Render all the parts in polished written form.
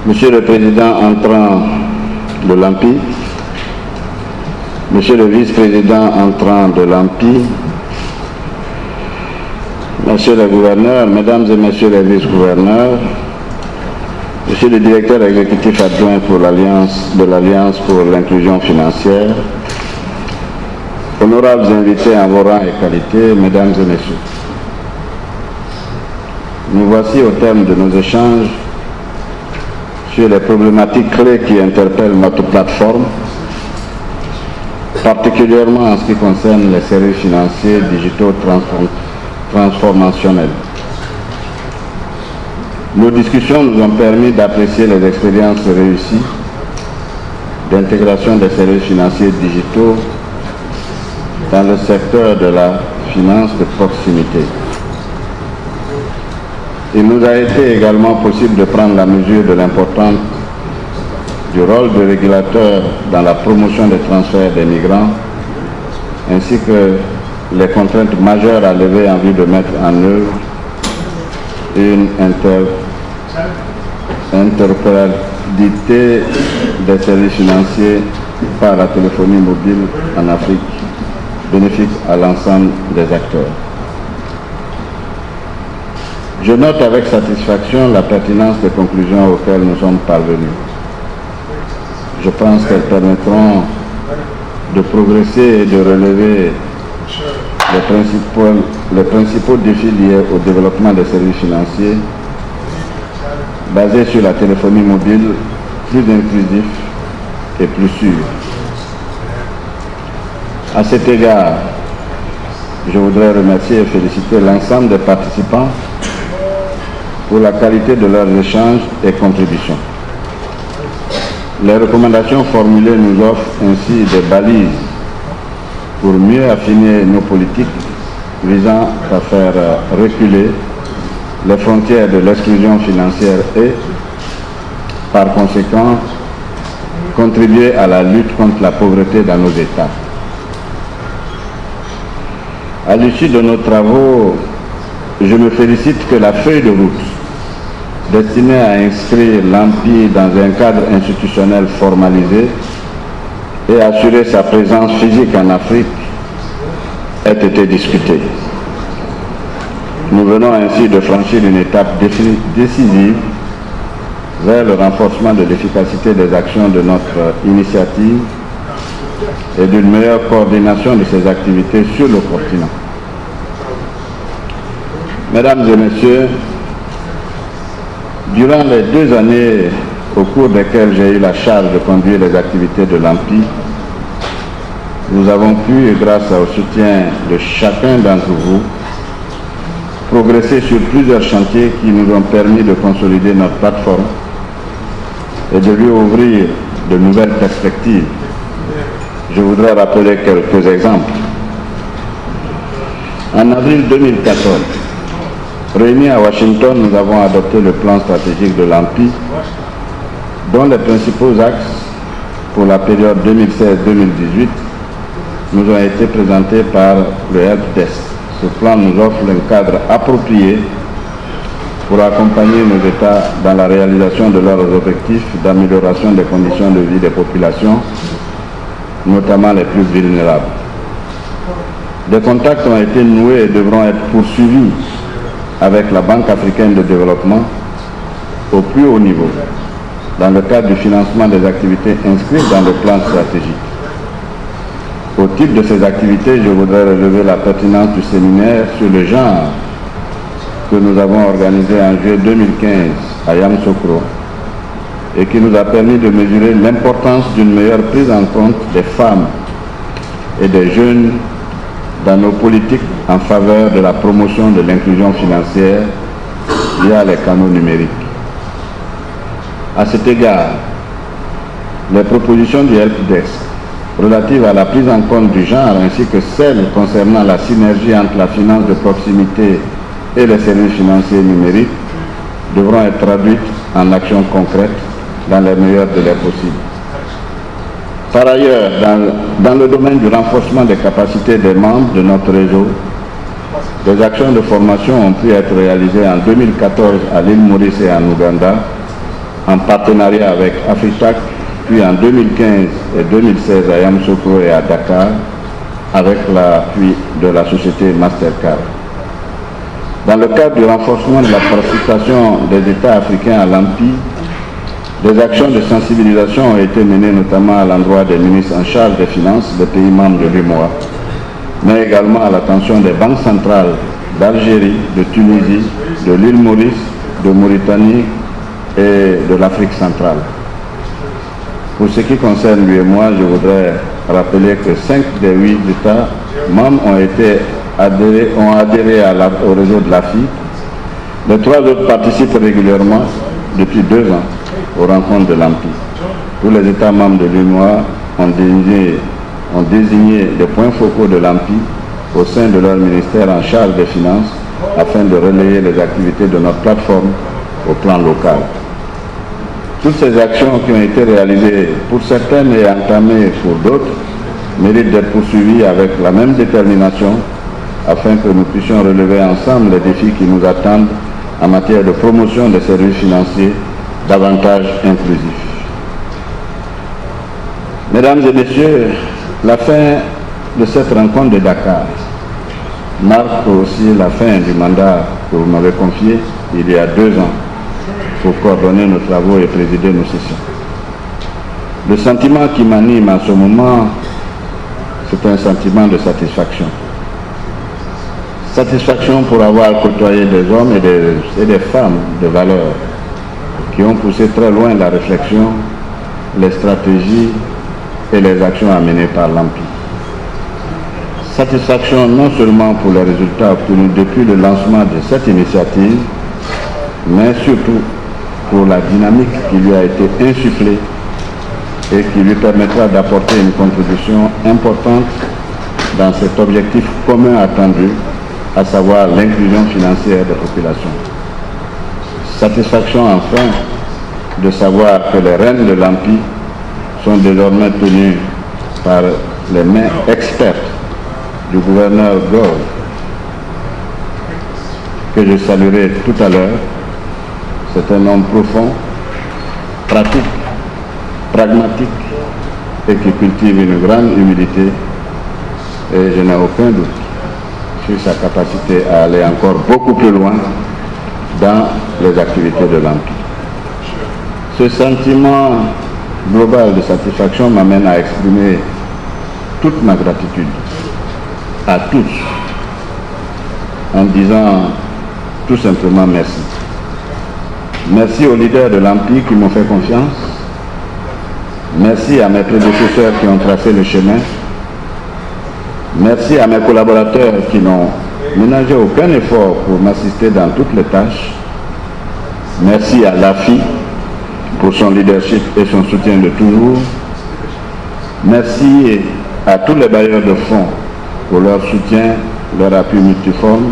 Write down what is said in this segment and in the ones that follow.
Monsieur le Président entrant de l'AMPI, Monsieur le Vice-président entrant de l'AMPI, Monsieur le Gouverneur, Mesdames et Messieurs les Vice-gouverneurs, Monsieur le Directeur exécutif adjoint pour l'Alliance pour l'inclusion financière, honorables invités en vos rangs et qualités, Mesdames et Messieurs, nous voici au terme de nos échanges sur les problématiques clés qui interpellent notre plateforme, particulièrement en ce qui concerne les services financiers digitaux transformationnels. Nos discussions nous ont permis d'apprécier les expériences réussies d'intégration des services financiers digitaux dans le secteur de la finance de proximité. Il nous a été également possible de prendre la mesure de l'importance du rôle de régulateur dans la promotion des transferts des migrants, ainsi que les contraintes majeures à lever en vue de mettre en œuvre une interopérabilité des services financiers par la téléphonie mobile en Afrique, bénéfique à l'ensemble des acteurs. Je note avec satisfaction la pertinence des conclusions auxquelles nous sommes parvenus. Je pense qu'elles permettront de progresser et de relever les principaux défis liés au développement des services financiers basés sur la téléphonie mobile plus inclusif et plus sûr. À cet égard, je voudrais remercier et féliciter l'ensemble des participants pour la qualité de leurs échanges et contributions. Les recommandations formulées nous offrent ainsi des balises pour mieux affiner nos politiques visant à faire reculer les frontières de l'exclusion financière et, par conséquent, contribuer à la lutte contre la pauvreté dans nos États. À l'issue de nos travaux, je me félicite que la feuille de route destinée à inscrire l'AMPI dans un cadre institutionnel formalisé et assurer sa présence physique en Afrique ait été discutée. Nous venons ainsi de franchir une étape décisive vers le renforcement de l'efficacité des actions de notre initiative et d'une meilleure coordination de ces activités sur le continent. Mesdames et Messieurs, durant les 2 années au cours desquelles j'ai eu la charge de conduire les activités de l'AMPI, nous avons pu, grâce au soutien de chacun d'entre vous, progresser sur plusieurs chantiers qui nous ont permis de consolider notre plateforme et de lui ouvrir de nouvelles perspectives. Je voudrais rappeler quelques exemples. En avril 2014, réunis à Washington, nous avons adopté le plan stratégique de l'AMPI, dont les principaux axes pour la période 2016-2018 nous ont été présentés par le helpdesk. Ce plan nous offre un cadre approprié pour accompagner nos États dans la réalisation de leurs objectifs d'amélioration des conditions de vie des populations, notamment les plus vulnérables. Des contacts ont été noués et devront être poursuivis avec la Banque africaine de développement au plus haut niveau, dans le cadre du financement des activités inscrites dans le plan stratégique. Au titre de ces activités, je voudrais relever la pertinence du séminaire sur le genre que nous avons organisé en juillet 2015 à Yamoussoukro et qui nous a permis de mesurer l'importance d'une meilleure prise en compte des femmes et des jeunes dans nos politiques en faveur de la promotion de l'inclusion financière via les canaux numériques. À cet égard, les propositions du helpdesk relatives à la prise en compte du genre ainsi que celles concernant la synergie entre la finance de proximité et les services financiers numériques devront être traduites en actions concrètes dans les meilleurs délais possibles. Par ailleurs, dans le domaine du renforcement des capacités des membres de notre réseau, des actions de formation ont pu être réalisées en 2014 à l'île Maurice et en Ouganda, en partenariat avec Afritac, puis en 2015 et 2016 à Yamoussoukro et à Dakar, avec l'appui de la société Mastercard. Dans le cadre du renforcement de la participation des États africains à l'AMPI, des actions de sensibilisation ont été menées notamment à l'endroit des ministres en charge des finances des pays membres de l'UEMOA, mais également à l'attention des banques centrales d'Algérie, de Tunisie, de l'île Maurice, de Mauritanie et de l'Afrique centrale. Pour ce qui concerne l'UEMOA, je voudrais rappeler que 5 des 8 États membres ont adhéré au réseau de l'AFI. Les 3 autres participent régulièrement depuis 2 ans aux rencontres de l'AMPI. Tous les États membres de l'UEMOA ont désigné des points focaux de l'AMPI au sein de leur ministère en charge des finances afin de relayer les activités de notre plateforme au plan local. Toutes ces actions qui ont été réalisées pour certaines et entamées pour d'autres méritent d'être poursuivies avec la même détermination afin que nous puissions relever ensemble les défis qui nous attendent en matière de promotion des services financiers davantage inclusifs. Mesdames et messieurs, la fin de cette rencontre de Dakar marque aussi la fin du mandat que vous m'avez confié il y a 2 ans pour coordonner nos travaux et présider nos sessions. Le sentiment qui m'anime à ce moment, c'est un sentiment de satisfaction. Satisfaction pour avoir côtoyé des hommes et des femmes de valeur qui ont poussé très loin la réflexion, les stratégies et les actions à mener par l'AMPI. Satisfaction non seulement pour les résultats obtenus depuis le lancement de cette initiative, mais surtout pour la dynamique qui lui a été insufflée et qui lui permettra d'apporter une contribution importante dans cet objectif commun attendu, à savoir l'inclusion financière des populations. Satisfaction enfin de savoir que les rênes de l'AMPI sont désormais tenues par les mains expertes du gouverneur Gove, que je saluerai tout à l'heure. C'est un homme profond, pratique, pragmatique et qui cultive une grande humilité, et je n'ai aucun doute sur sa capacité à aller encore beaucoup plus loin dans les activités de l'AMPI. Ce sentiment global de satisfaction m'amène à exprimer toute ma gratitude à tous en disant tout simplement merci. Merci aux leaders de l'AMPI qui m'ont fait confiance. Merci à mes prédécesseurs qui ont tracé le chemin. Merci à mes collaborateurs qui n'ont ménagé aucun effort pour m'assister dans toutes les tâches. Merci à l'AFI pour son leadership et son soutien de toujours. Merci à tous les bailleurs de fonds pour leur soutien, leur appui multiforme,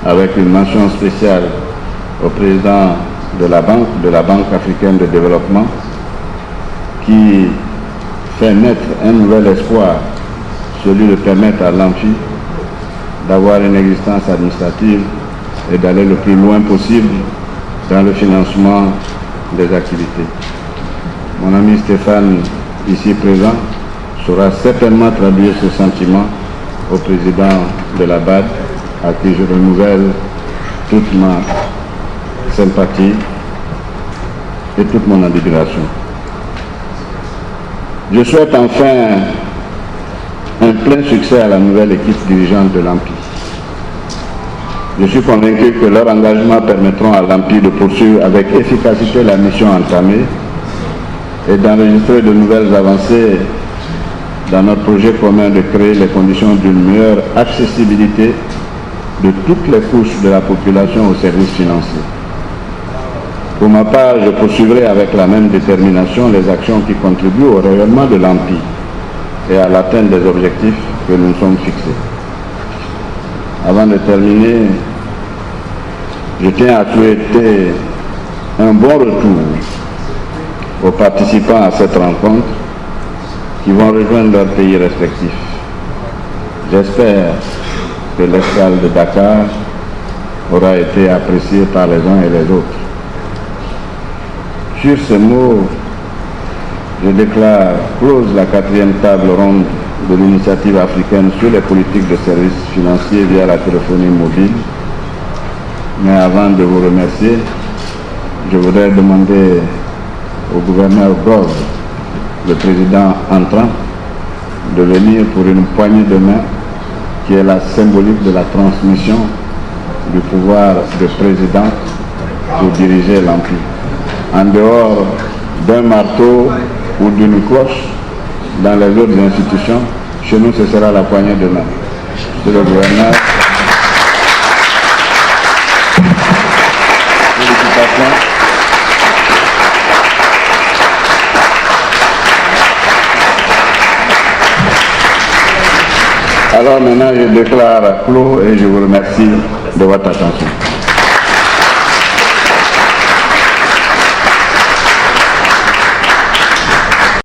avec une mention spéciale au président de la Banque africaine de développement, qui fait naître un nouvel espoir, celui de permettre à l'AMPI d'avoir une existence administrative et d'aller le plus loin possible dans le financement des activités. Mon ami Stéphane, ici présent, saura certainement traduire ce sentiment au président de la BAD, à qui je renouvelle toute ma sympathie et toute mon admiration. Je souhaite enfin un plein succès à la nouvelle équipe dirigeante de l'AMPI. Je suis convaincu que leur engagement permettront à l'AMPI de poursuivre avec efficacité la mission entamée et d'enregistrer de nouvelles avancées dans notre projet commun de créer les conditions d'une meilleure accessibilité de toutes les couches de la population aux services financiers. Pour ma part, je poursuivrai avec la même détermination les actions qui contribuent au rayonnement de l'AMPI et à l'atteinte des objectifs que nous nous sommes fixés. Avant de terminer, je tiens à souhaiter un bon retour aux participants à cette rencontre qui vont rejoindre leurs pays respectifs. J'espère que l'escale de Dakar aura été appréciée par les uns et les autres. Sur ces mots, je déclare close la 4e table ronde de l'initiative africaine sur les politiques de services financiers via la téléphonie mobile. Mais avant de vous remercier, je voudrais demander au gouverneur Gove, le président entrant, de venir pour une poignée de main qui est la symbolique de la transmission du pouvoir de président pour diriger l'Empire. En dehors d'un marteau ou d'une cloche, dans les autres institutions, chez nous ce sera la poignée de main. Monsieur le gouverneur, félicitations. Alors maintenant, je déclare clos et je vous remercie de votre attention.